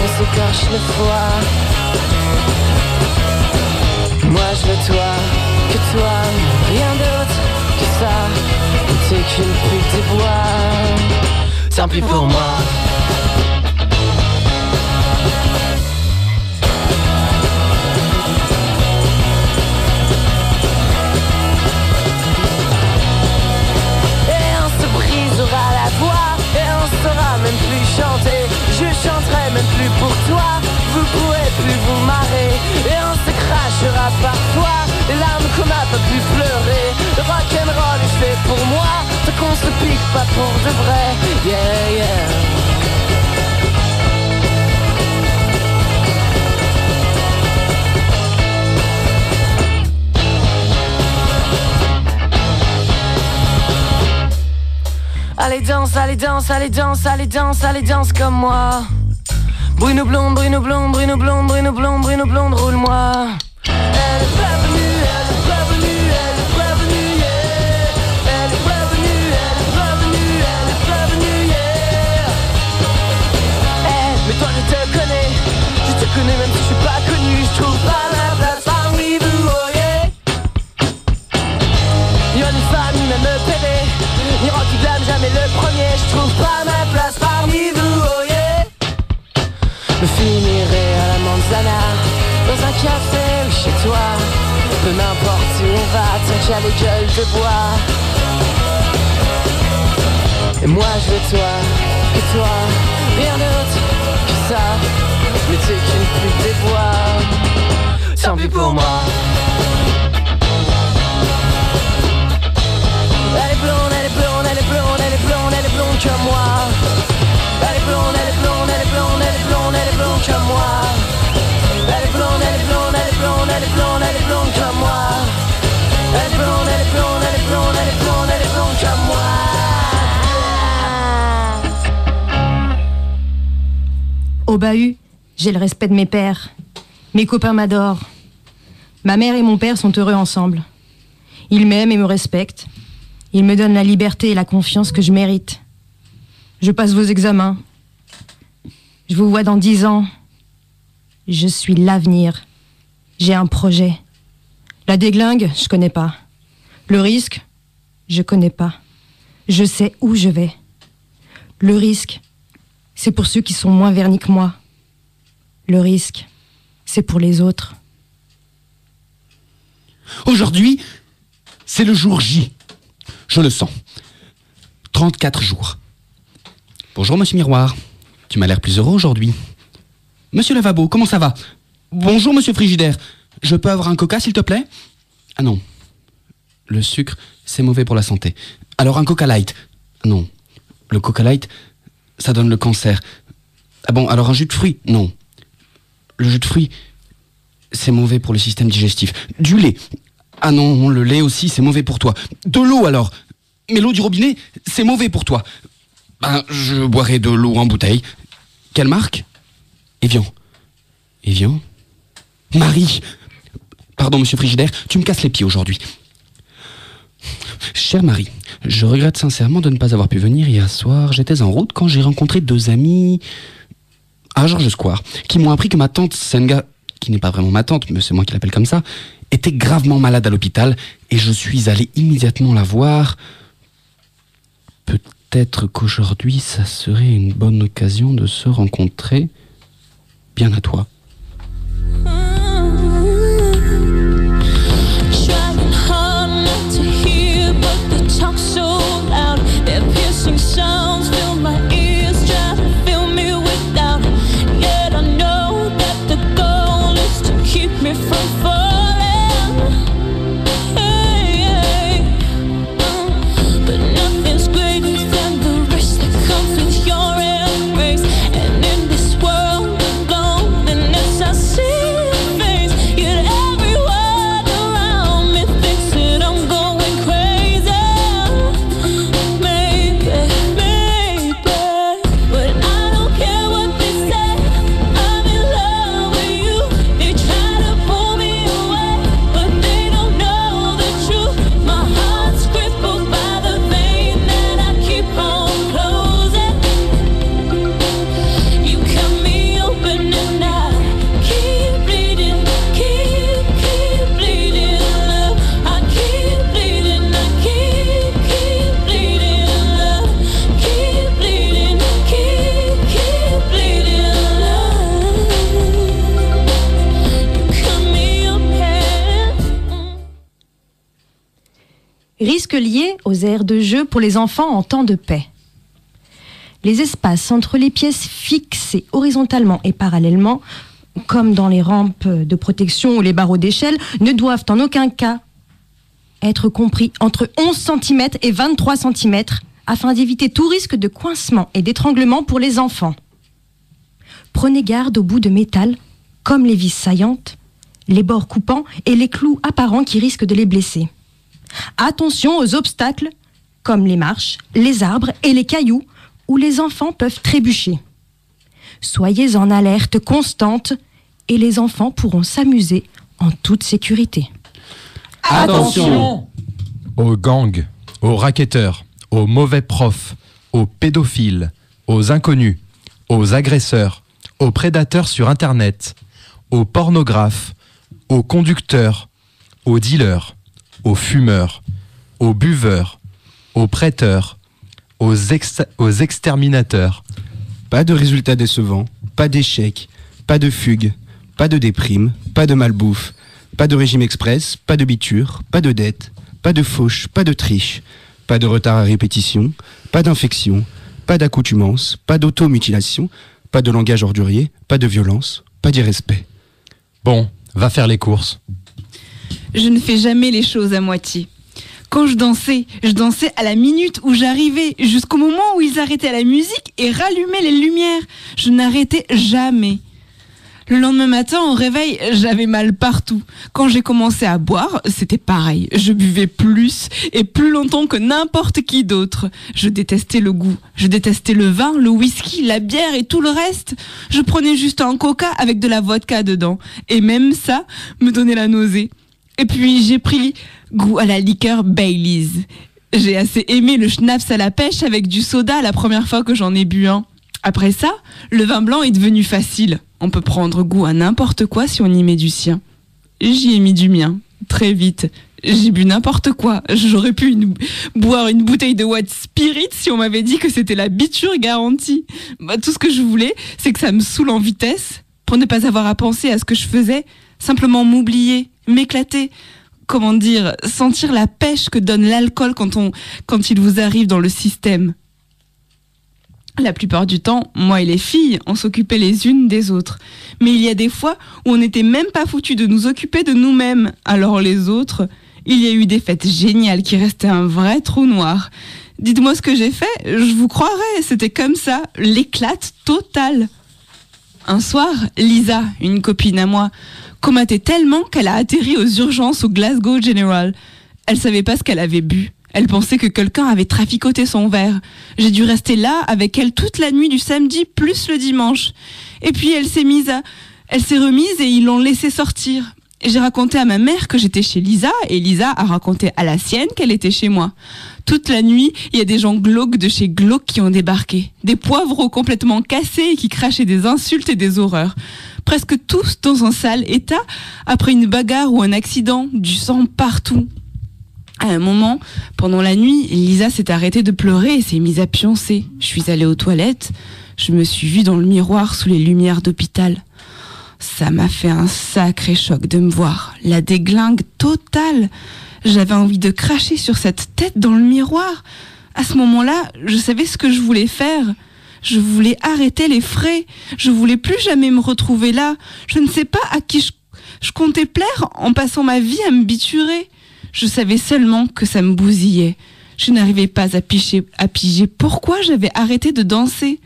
qu'on s'écorche le foie. Moi je veux toi, que toi, rien d'autre que ça. T'es qu'une pute des bois. Tant pis pour moi. La voix et on saura même plus chanter. Je chanterai même plus pour toi. Vous pourrez plus vous marrer et on se crachera parfois les larmes qu'on n'a pas pu pleurer. Le rock'n'roll est fait pour moi, tant qu'on se pique pas pour de vrai. Yeah yeah. Allez danse, allez danse, allez danse, allez danse, allez danse comme moi. Bruno blonde, Bruno blonde, Bruno blonde, Bruno blonde, Bruno blonde, roule-moi. Elle est pas venue, elle est pas venue, elle est pas venue, yeah. Elle est pas venue, elle est pas venue, elle est pas venue, yeah. Hey, mais toi je te connais même si je suis pas connu, je trouve pas ma place parmi vous, oh yeah. Y'a ni femme, ni même pédé, ni rock qui blâme jamais le premier. Je trouve pas ma place parmi vous, oh yeah. Me finirai à la manzana, dans un café ou chez toi. Peu m'importe où on va, tant qu'il y a les gueules de bois. Et moi je veux toi, que toi, rien d'autre que ça. Mais t'es qu'une pute des bois, tant pis pour moi. Elle est blonde, elle est blonde, elle est blonde, elle est blonde, elle est blonde comme moi. Elle est blonde, elle est blonde, elle est blonde, elle est blonde, elle est blonde comme moi. Elle est blonde, elle est blonde, elle est blonde, elle est blonde, elle est blonde comme moi. Elle est blonde, elle est blonde, elle est blonde, elle est blonde, elle est blonde comme moi. Au bahut, j'ai le respect de mes pères. Mes copains m'adorent. Ma mère et mon père sont heureux ensemble. Ils m'aiment et me respectent. Ils me donnent la liberté et la confiance que je mérite. Je passe vos examens. Je vous vois dans 10 ans. Je suis l'avenir. J'ai un projet. La déglingue, je connais pas. Le risque, je connais pas. Je sais où je vais. Le risque, c'est pour ceux qui sont moins vernis que moi. Le risque, c'est pour les autres. Aujourd'hui, c'est le jour J. Je le sens. 34 jours. Bonjour, monsieur Miroir. Tu m'as l'air plus heureux aujourd'hui. Monsieur Lavabo, comment ça va? Bonjour, monsieur Frigidaire. Je peux avoir un coca, s'il te plaît? Ah non. Le sucre, c'est mauvais pour la santé. Alors un coca light? Non. Le coca light, ça donne le cancer. Ah bon, alors un jus de fruits? Non. Le jus de fruits, c'est mauvais pour le système digestif. Du lait? Ah non, le lait aussi, c'est mauvais pour toi. De l'eau alors? Mais l'eau du robinet, c'est mauvais pour toi. Ben, je boirai de l'eau en bouteille. Quelle marque? Evian. Evian? Marie! Pardon, monsieur Frigidaire, tu me casses les pieds aujourd'hui. Chère Marie, je regrette sincèrement de ne pas avoir pu venir hier soir. J'étais en route quand j'ai rencontré 2 amis à Georges Square qui m'ont appris que ma tante Senga, qui n'est pas vraiment ma tante, mais c'est moi qui l'appelle comme ça, était gravement malade à l'hôpital et je suis allé immédiatement la voir. Peut-être qu'aujourd'hui, ça serait une bonne occasion de se rencontrer. Bien à toi. And in this world alone, Risques liés aux aires de jeu pour les enfants en temps de paix. Les espaces entre les pièces fixées horizontalement et parallèlement, comme dans les rampes de protection ou les barreaux d'échelle, ne doivent en aucun cas être compris entre 11 cm et 23 cm afin d'éviter tout risque de coincement et d'étranglement pour les enfants. Prenez garde aux bouts de métal, comme les vis saillantes, les bords coupants et les clous apparents qui risquent de les blesser. Attention aux obstacles, comme les marches, les arbres et les cailloux, où les enfants peuvent trébucher. Soyez en alerte constante et les enfants pourront s'amuser en toute sécurité. Attention aux gangs, aux racketteurs, aux mauvais profs, aux pédophiles, aux inconnus, aux agresseurs, aux prédateurs sur Internet, aux pornographes, aux conducteurs, aux dealers, aux fumeurs, aux buveurs, aux prêteurs, aux exterminateurs. Pas de résultats décevants, pas d'échecs, pas de fugues, pas de déprime, pas de malbouffe, pas de régime express, pas de biture, pas de dette, pas de fauche, pas de triche, pas de retard à répétition, pas d'infection, pas d'accoutumance, pas d'automutilation, pas de langage ordurier, pas de violence, pas d'irrespect. Bon, va faire les courses. Je ne fais jamais les choses à moitié. Quand je dansais à la minute où j'arrivais, jusqu'au moment où ils arrêtaient la musique et rallumaient les lumières. Je n'arrêtais jamais. Le lendemain matin, au réveil, j'avais mal partout. Quand j'ai commencé à boire, c'était pareil. Je buvais plus et plus longtemps que n'importe qui d'autre. Je détestais le goût. Je détestais le vin, le whisky, la bière et tout le reste. Je prenais juste un coca avec de la vodka dedans. Et même ça me donnait la nausée. Et puis j'ai pris goût à la liqueur Baileys. J'ai assez aimé le schnapps à la pêche avec du soda la première fois que j'en ai bu un. Après ça, le vin blanc est devenu facile. On peut prendre goût à n'importe quoi si on y met du sien. J'y ai mis du mien, très vite. J'ai bu n'importe quoi. J'aurais pu boire une bouteille de White Spirit si on m'avait dit que c'était la biture garantie. Tout ce que je voulais, c'est que ça me saoule en vitesse, pour ne pas avoir à penser à ce que je faisais, simplement m'oublier, m'éclater. Comment dire, sentir la pêche que donne l'alcool quand il vous arrive dans le système. La plupart du temps, moi et les filles, on s'occupait les unes des autres. Mais il y a des fois où on n'était même pas foutus de nous occuper de nous-mêmes. Alors les autres, il y a eu des fêtes géniales qui restaient un vrai trou noir. Dites-moi ce que j'ai fait, je vous croirais, c'était comme ça, l'éclate totale. Un soir, Lisa, une copine à moi, comatait tellement qu'elle a atterri aux urgences au Glasgow General. Elle savait pas ce qu'elle avait bu. Elle pensait que quelqu'un avait traficoté son verre. J'ai dû rester là avec elle toute la nuit du samedi plus le dimanche. Et puis elle s'est remise et ils l'ont laissée sortir. J'ai raconté à ma mère que j'étais chez Lisa et Lisa a raconté à la sienne qu'elle était chez moi. Toute la nuit, il y a des gens glauques de chez Glauque qui ont débarqué. Des poivreaux complètement cassés et qui crachaient des insultes et des horreurs. Presque tous dans un sale état après une bagarre ou un accident, du sang partout. À un moment, pendant la nuit, Lisa s'est arrêtée de pleurer et s'est mise à pioncer. Je suis allée aux toilettes, je me suis vue dans le miroir sous les lumières d'hôpital. Ça m'a fait un sacré choc de me voir, la déglingue totale. J'avais envie de cracher sur cette tête dans le miroir. À ce moment-là, je savais ce que je voulais faire. Je voulais arrêter les frais. Je voulais plus jamais me retrouver là. Je ne sais pas à qui je comptais plaire en passant ma vie à me biturer. Je savais seulement que ça me bousillait. Je n'arrivais pas à piger pourquoi j'avais arrêté de danser.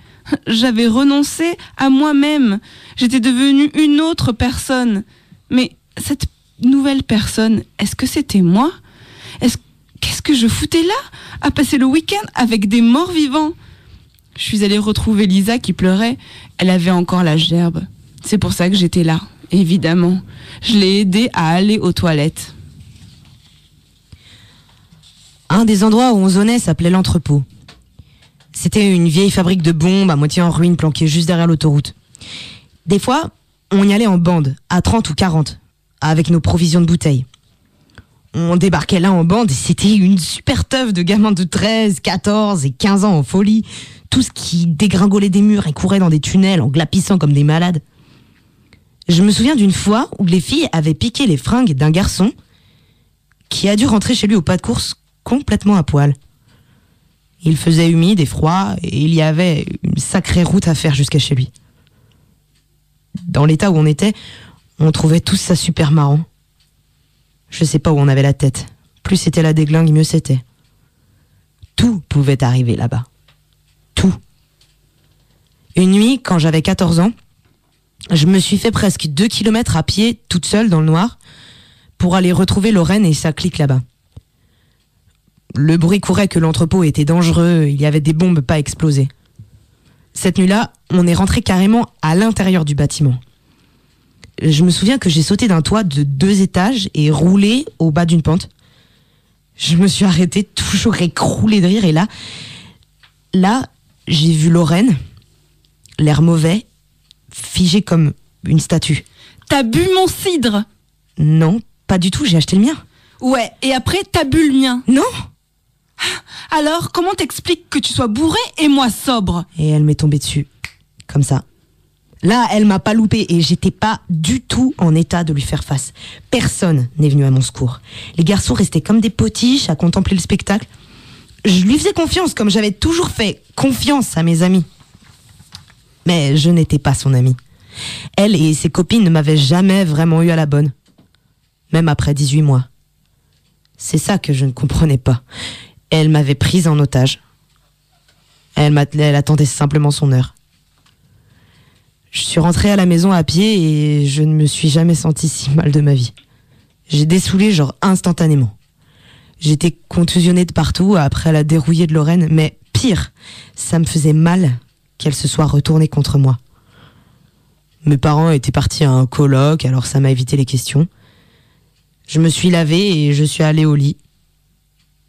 J'avais renoncé à moi-même. J'étais devenue une autre personne. Mais cette nouvelle personne, est-ce que c'était moi ? Qu'est-ce que je foutais là, à passer le week-end avec des morts vivants ? Je suis allée retrouver Lisa qui pleurait. Elle avait encore la gerbe. C'est pour ça que j'étais là, évidemment. Je l'ai aidée à aller aux toilettes. Un des endroits où on zonait s'appelait l'entrepôt. C'était une vieille fabrique de bombes à moitié en ruine planquée juste derrière l'autoroute. Des fois, on y allait en bande, à 30 ou 40, avec nos provisions de bouteilles. On débarquait là en bande et c'était une super teuf de gamins de 13, 14 et 15 ans en folie. Tous qui dégringolaient des murs et couraient dans des tunnels en glapissant comme des malades. Je me souviens d'une fois où les filles avaient piqué les fringues d'un garçon qui a dû rentrer chez lui au pas de course complètement à poil. Il faisait humide et froid, et il y avait une sacrée route à faire jusqu'à chez lui. Dans l'état où on était, on trouvait tous ça super marrant. Je sais pas où on avait la tête. Plus c'était la déglingue, mieux c'était. Tout pouvait arriver là-bas. Tout. Une nuit, quand j'avais 14 ans, je me suis fait presque 2 kilomètres à pied, toute seule dans le noir, pour aller retrouver Lorraine et sa clique là-bas. Le bruit courait que l'entrepôt était dangereux, il y avait des bombes pas explosées. Cette nuit-là, on est rentré carrément à l'intérieur du bâtiment. Je me souviens que j'ai sauté d'un toit de 2 étages et roulé au bas d'une pente. Je me suis arrêtée, toujours écroulée de rire, et là, j'ai vu Lorraine, l'air mauvais, figée comme une statue. T'as bu mon cidre? Non, pas du tout, j'ai acheté le mien. Ouais, et après t'as bu le mien? Non. Alors, comment t'expliques que tu sois bourré et moi sobre? Et elle m'est tombée dessus, comme ça. Là, elle m'a pas loupé et j'étais pas du tout en état de lui faire face. Personne n'est venu à mon secours. Les garçons restaient comme des potiches à contempler le spectacle. Je lui faisais confiance comme j'avais toujours fait confiance à mes amis. Mais je n'étais pas son amie. Elle et ses copines ne m'avaient jamais vraiment eu à la bonne. Même après 18 mois. C'est ça que je ne comprenais pas. Elle m'avait prise en otage. Elle attendait simplement son heure. Je suis rentrée à la maison à pied et je ne me suis jamais sentie si mal de ma vie. J'ai dessoulé genre instantanément. J'étais contusionnée de partout après la dérouillée de Lorraine, mais pire, ça me faisait mal qu'elle se soit retournée contre moi. Mes parents étaient partis à un colloque, alors ça m'a évité les questions. Je me suis lavée et je suis allée au lit.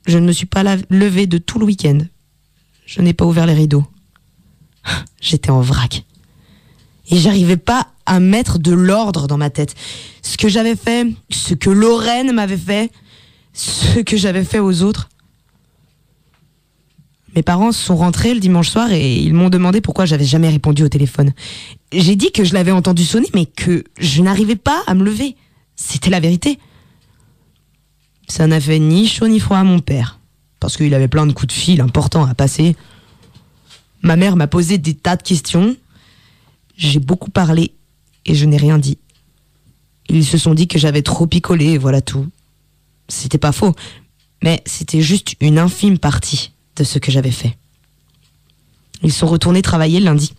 Je ne me suis pas levée de tout le week-end. Je n'ai pas ouvert les rideaux. J'étais en vrac. Et j'arrivais pas à mettre de l'ordre dans ma tête. Ce que j'avais fait, ce que Lorraine m'avait fait, ce que j'avais fait aux autres. Mes parents sont rentrés le dimanche soir et ils m'ont demandé pourquoi j'avais jamais répondu au téléphone. J'ai dit que je l'avais entendu sonner, mais que je n'arrivais pas à me lever. C'était la vérité. Ça n'a fait ni chaud ni froid à mon père, parce qu'il avait plein de coups de fil importants à passer. Ma mère m'a posé des tas de questions. J'ai beaucoup parlé et je n'ai rien dit. Ils se sont dit que j'avais trop picolé et voilà tout. C'était pas faux, mais c'était juste une infime partie de ce que j'avais fait. Ils sont retournés travailler lundi.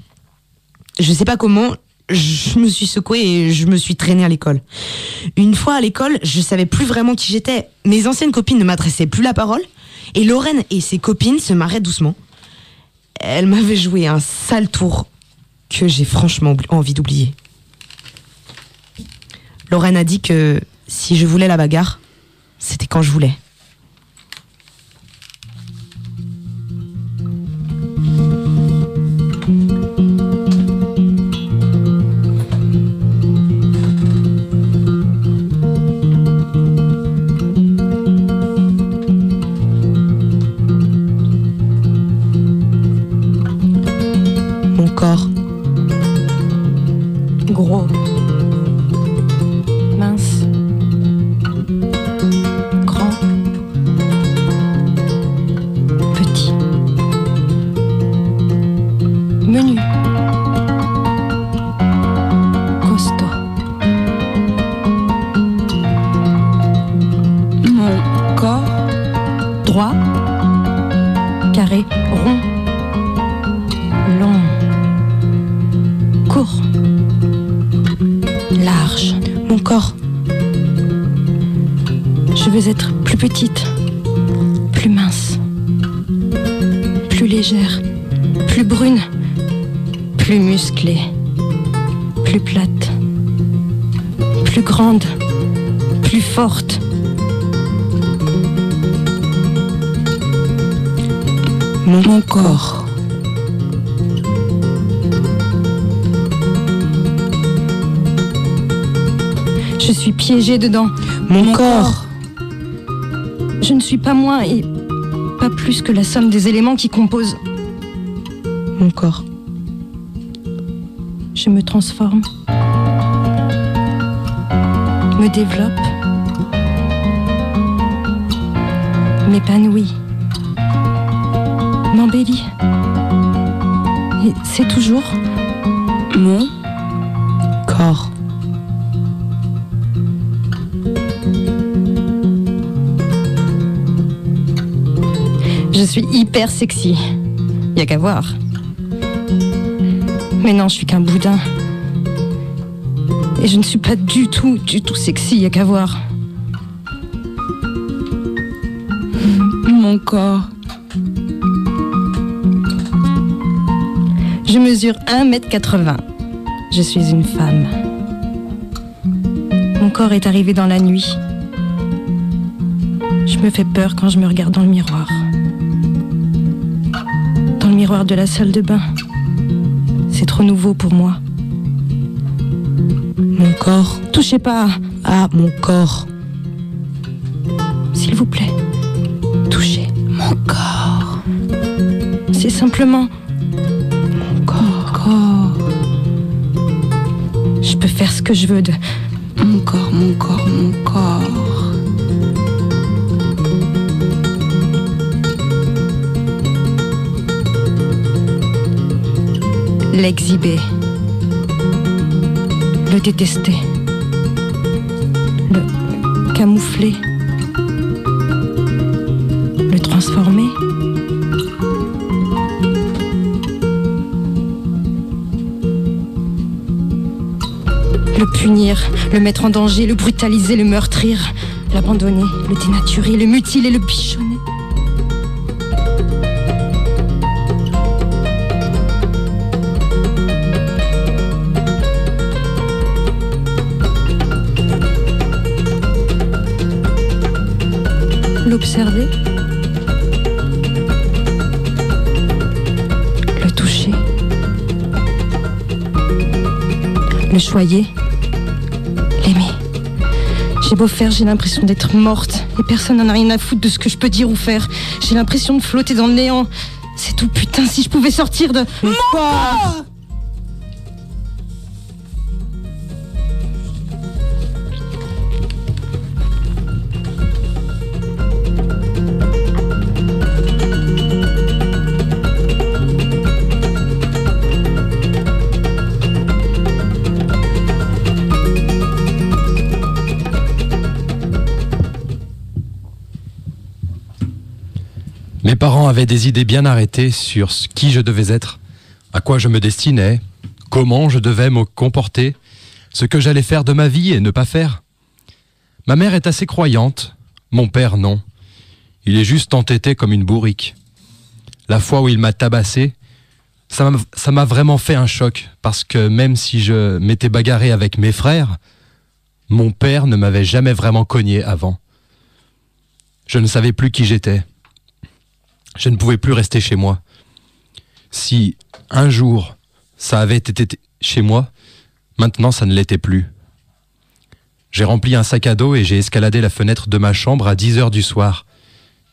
Je sais pas comment, je me suis secouée et je me suis traînée à l'école. Une fois à l'école, je savais plus vraiment qui j'étais. Mes anciennes copines ne m'adressaient plus la parole et Lorraine et ses copines se marraient doucement. Elles m'avaient joué un sale tour que j'ai franchement envie d'oublier. Lorraine a dit que si je voulais la bagarre, c'était quand je voulais. Mon corps. Gros. Mince. Grand. Petit. Menu. Costaud. Mon corps. Droit. Carré. Rond. Long. Court. Large. Mon corps. Je veux être plus petite, plus mince, plus légère, plus brune, plus musclée, plus plate, plus grande, plus forte. Mon corps. Je suis piégée dedans. Mon corps. Je ne suis pas moins et pas plus que la somme des éléments qui composent mon corps. Je me transforme, me développe, m'épanouis, m'embellis. Et c'est toujours mon corps. Je suis hyper sexy. Y a qu'à voir. Mais non, je suis qu'un boudin. Et je ne suis pas du tout sexy, y a qu'à voir. Mon corps. Je mesure 1m80. Je suis une femme. Mon corps est arrivé dans la nuit. Je me fais peur quand je me regarde dans le miroir. Dans le miroir de la salle de bain. C'est trop nouveau pour moi. Mon corps. Touchez pas. Ah, mon corps. S'il vous plaît. Touchez. Mon corps. C'est simplement... Mon corps. Je peux faire ce que je veux de... Mon corps, mon corps, mon corps. L'exhiber. Le détester. Le camoufler. Le transformer. Le punir, le mettre en danger, le brutaliser, le meurtrir, l'abandonner, le dénaturer, le mutiler, le bichonner. L'observer, le toucher, le choyer, l'aimer. J'ai beau faire, j'ai l'impression d'être morte et personne n'en a rien à foutre de ce que je peux dire ou faire. J'ai l'impression de flotter dans le néant. C'est tout, putain, si je pouvais sortir de... Mon corps. Mes parents avaient des idées bien arrêtées sur qui je devais être, à quoi je me destinais, comment je devais me comporter, ce que j'allais faire de ma vie et ne pas faire. Ma mère est assez croyante, mon père non. Il est juste entêté comme une bourrique. La fois où il m'a tabassé, ça m'a vraiment fait un choc, parce que même si je m'étais bagarré avec mes frères, mon père ne m'avait jamais vraiment cogné avant. Je ne savais plus qui j'étais. Je ne pouvais plus rester chez moi. Si un jour ça avait été chez moi, maintenant ça ne l'était plus. J'ai rempli un sac à dos et j'ai escaladé la fenêtre de ma chambre à 10h du soir.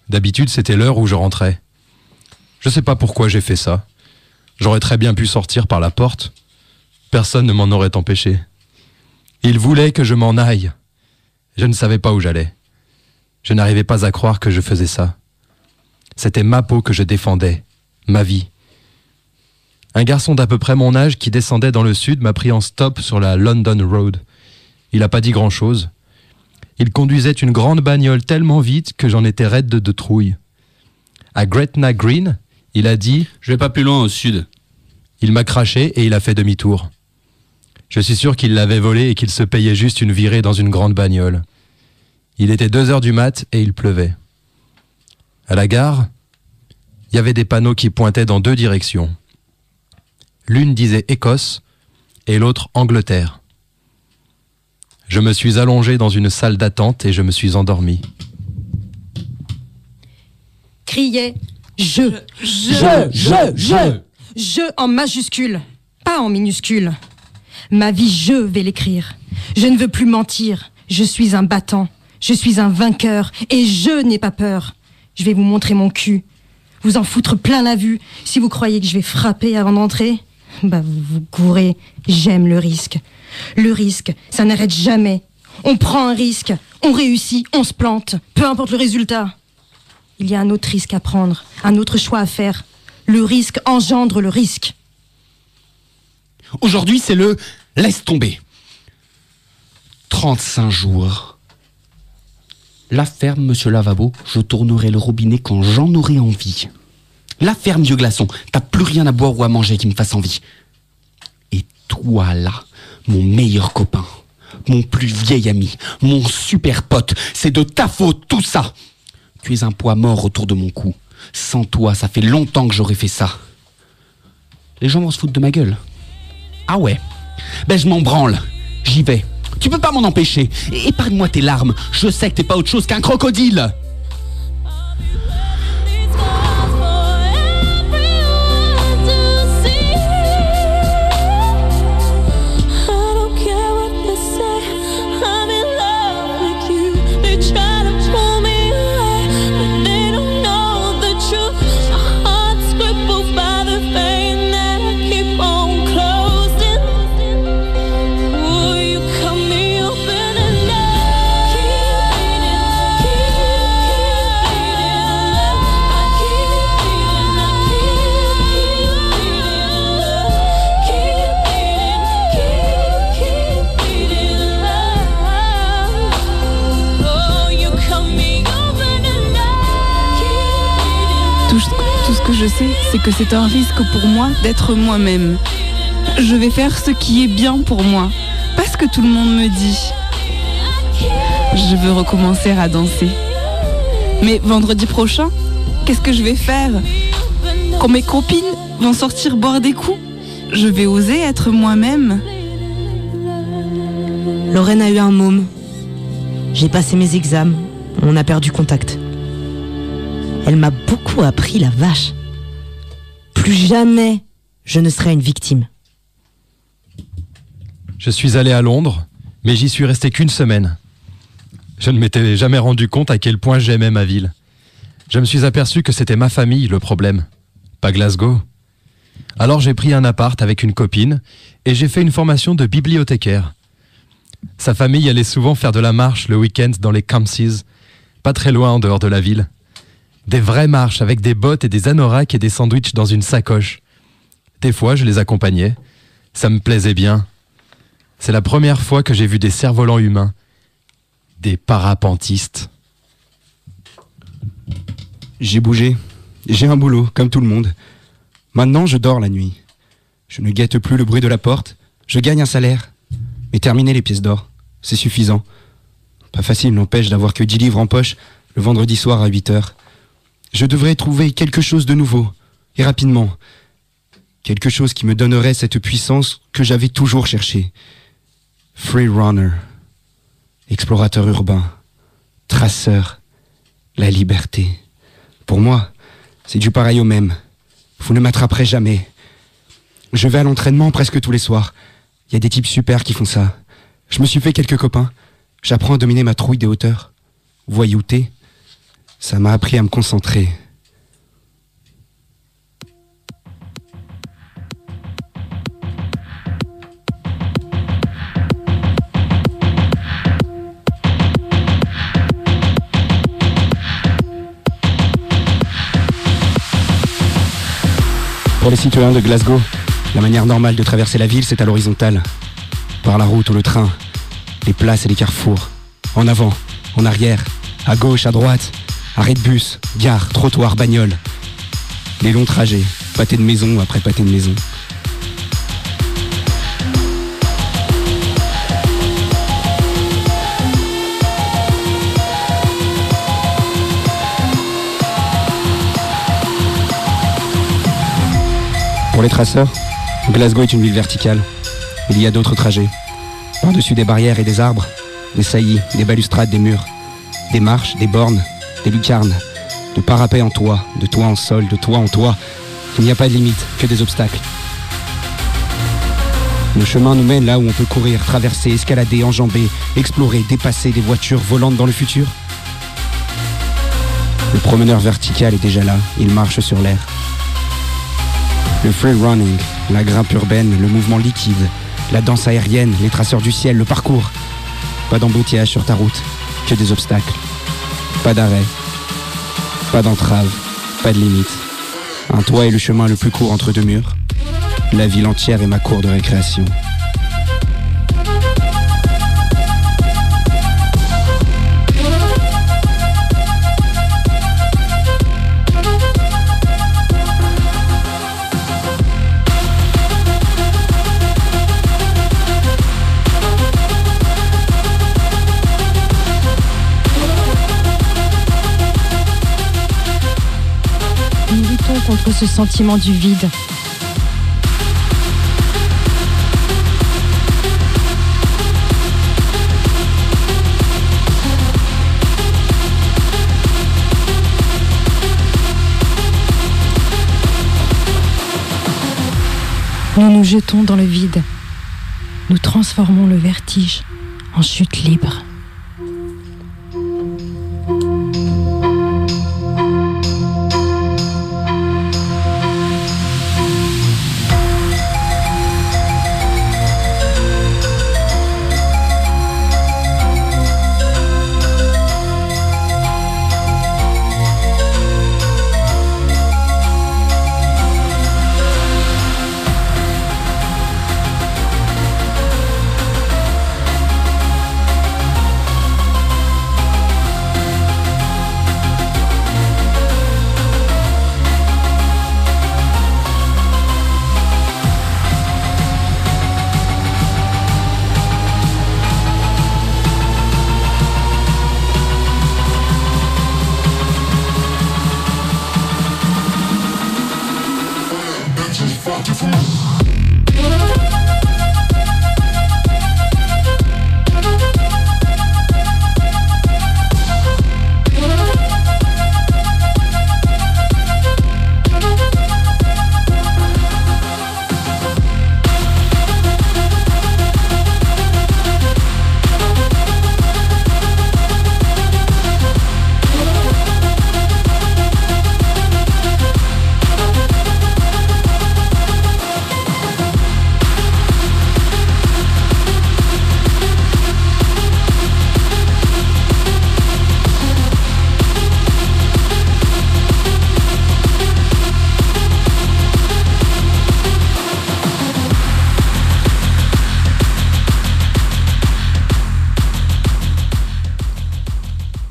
D'habitude, c'était l'heure où je rentrais. Je ne sais pas pourquoi j'ai fait ça. J'aurais très bien pu sortir par la porte. Personne ne m'en aurait empêché. Il voulait que je m'en aille. Je ne savais pas où j'allais. Je n'arrivais pas à croire que je faisais ça. C'était ma peau que je défendais, ma vie. Un garçon d'à peu près mon âge qui descendait dans le sud m'a pris en stop sur la London Road. Il n'a pas dit grand-chose. Il conduisait une grande bagnole tellement vite que j'en étais raide de trouille. À Gretna Green, il a dit « Je vais pas plus loin au sud ». Il m'a craché et il a fait demi-tour. Je suis sûr qu'il l'avait volé et qu'il se payait juste une virée dans une grande bagnole. Il était 2h du mat et il pleuvait. À la gare, il y avait des panneaux qui pointaient dans 2 directions. L'une disait Écosse et l'autre Angleterre. Je me suis allongé dans une salle d'attente et je me suis endormi. Criait Je en majuscule, pas en minuscule. Ma vie, je vais l'écrire. Je ne veux plus mentir. Je suis un battant. Je suis un vainqueur. Et je n'ai pas peur. Je vais vous montrer mon cul. Vous en foutre plein la vue. Si vous croyez que je vais frapper avant d'entrer, bah vous vous courez. J'aime le risque. Le risque, ça n'arrête jamais. On prend un risque. On réussit. On se plante. Peu importe le résultat. il y a un autre risque à prendre, un autre choix à faire. Le risque engendre le risque. Aujourd'hui, c'est le laisse tomber. 35 jours. La ferme, monsieur Lavabo, je tournerai le robinet quand j'en aurai envie. La ferme, vieux glaçon, t'as plus rien à boire ou à manger qui me fasse envie. Et toi, là, mon meilleur copain, mon plus vieil ami, mon super pote, c'est de ta faute, tout ça. Tu es un poids mort autour de mon cou. Sans toi, ça fait longtemps que j'aurais fait ça. Les gens vont se foutre de ma gueule. Ah ouais? Ben je m'en branle. J'y vais. Tu peux pas m'en empêcher. Épargne-moi tes larmes. Je sais que t'es pas autre chose qu'un crocodile. Tout ce que je sais, c'est que c'est un risque pour moi d'être moi-même. Je vais faire ce qui est bien pour moi, pas ce que tout le monde me dit. Je veux recommencer à danser. Mais vendredi prochain, qu'est-ce que je vais faire? Quand mes copines vont sortir boire des coups, je vais oser être moi-même. Lorraine a eu un môme. J'ai passé mes examens. On a perdu contact. Elle m'a beaucoup appris, la vache. Plus jamais je ne serai une victime. Je suis allé à Londres, mais j'y suis resté qu'une semaine. Je ne m'étais jamais rendu compte à quel point j'aimais ma ville. Je me suis aperçu que c'était ma famille le problème, pas Glasgow. Alors j'ai pris un appart avec une copine et j'ai fait une formation de bibliothécaire. Sa famille allait souvent faire de la marche le week-end dans les Campsies, pas très loin en dehors de la ville. Des vraies marches avec des bottes et des anoraks et des sandwichs dans une sacoche. Des fois, je les accompagnais. Ça me plaisait bien. C'est la première fois que j'ai vu des cerfs-volants humains. Des parapentistes. J'ai bougé. J'ai un boulot, comme tout le monde. Maintenant, je dors la nuit. Je ne guette plus le bruit de la porte. Je gagne un salaire. Mais terminer les pièces d'or, c'est suffisant. Pas facile, n'empêche, d'avoir que 10 livres en poche le vendredi soir à 8h. Je devrais trouver quelque chose de nouveau, et rapidement. Quelque chose qui me donnerait cette puissance que j'avais toujours cherchée. Free runner, explorateur urbain, traceur, la liberté. Pour moi, c'est du pareil au même. Vous ne m'attraperez jamais. Je vais à l'entraînement presque tous les soirs. Il y a des types super qui font ça. Je me suis fait quelques copains. J'apprends à dominer ma trouille des hauteurs. Voyouter. Ça m'a appris à me concentrer. Pour les citoyens de Glasgow, la manière normale de traverser la ville, c'est à l'horizontale. Par la route ou le train, les places et les carrefours. En avant, en arrière, à gauche, à droite. Arrêt de bus, gare, trottoir, bagnole. Les longs trajets, pâté de maison après pâté de maison. Pour les traceurs, Glasgow est une ville verticale. Il y a d'autres trajets. Par-dessus des barrières et des arbres, des saillies, des balustrades, des murs. Des marches, des bornes, des lucarnes, de parapets en toit, de toit en sol, de toit en toit. Il n'y a pas de limite, que des obstacles. Le chemin nous mène là où on peut courir, traverser, escalader, enjamber, explorer, dépasser des voitures volantes dans le futur. Le promeneur vertical est déjà là, il marche sur l'air. Le free running, la grimpe urbaine, le mouvement liquide, la danse aérienne, les traceurs du ciel, le parcours. Pas d'embouteillage sur ta route, que des obstacles. Pas d'arrêt. Pas d'entrave, pas de limite. Un toit est le chemin le plus court entre deux murs. La ville entière est ma cour de récréation. Nous luttons contre ce sentiment du vide. Nous nous jetons dans le vide. Nous transformons le vertige en chute libre.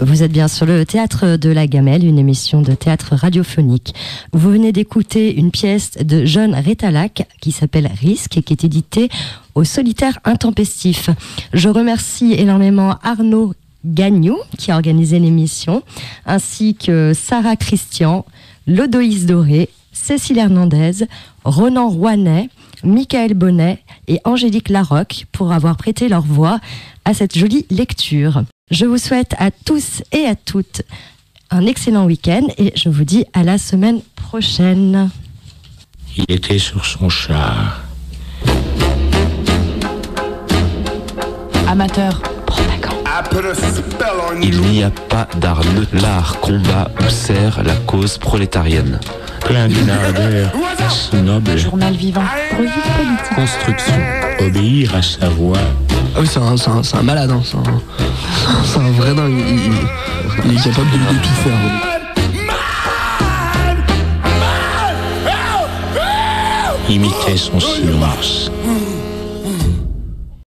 Vous êtes bien sur le Théâtre de la Gamelle, une émission de théâtre radiophonique. Vous venez d'écouter une pièce de John Rétalac qui s'appelle Risque et qui est éditée au Solitaire Intempestif. Je remercie énormément Arnaud Gagnou qui a organisé l'émission, ainsi que Sarah Christian, Lodoïs Doré, Cécile Hernandez, Ronan Rouanet, Michael Bonnet et Angélique Larocque pour avoir prêté leur voix à cette jolie lecture. Je vous souhaite à tous et à toutes un excellent week-end et je vous dis à la semaine prochaine. Il était sur son char. Amateur. Il n'y a pas d'art neutre. L'art combat ou sert la cause prolétarienne. Plein d'une ardeur si noble. Journal vivant. Revue politique. Construction. Obéir à sa voix. Ah oui, c'est un malade, hein. C'est un vrai dingue. Il est capable de tout faire. Imiter son silence.